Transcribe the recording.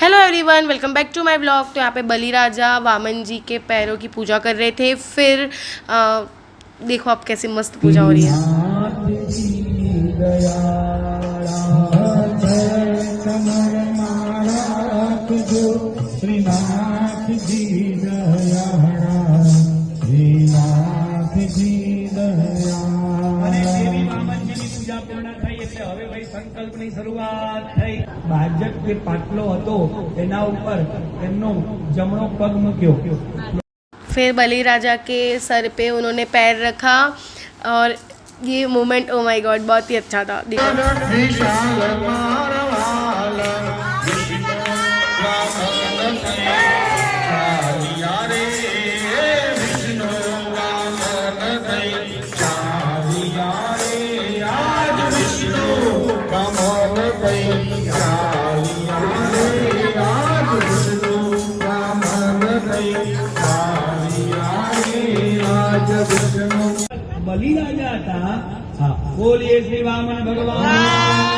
Hello everyone, welcome back to my blog. तो यहाँ पे बलिराजा वामन जी के पैरों की पूजा कर रहे थे। फिर देखो आप कैसी मस्त पूजा हो रही है। સંકલ્પની શરૂઆત થઈ। ભાજપ જે પાટલો હતો એના ઉપર એમનો જમણો પગ મૂક્યો। फिर बलिराजा के सर पे उन्होंने पैर रखा और ये मोमेंट ओ माय गॉड बहुत ही अच्छा था। बलिराजा था। हाँ, बोलिए श्री वामन भगवान।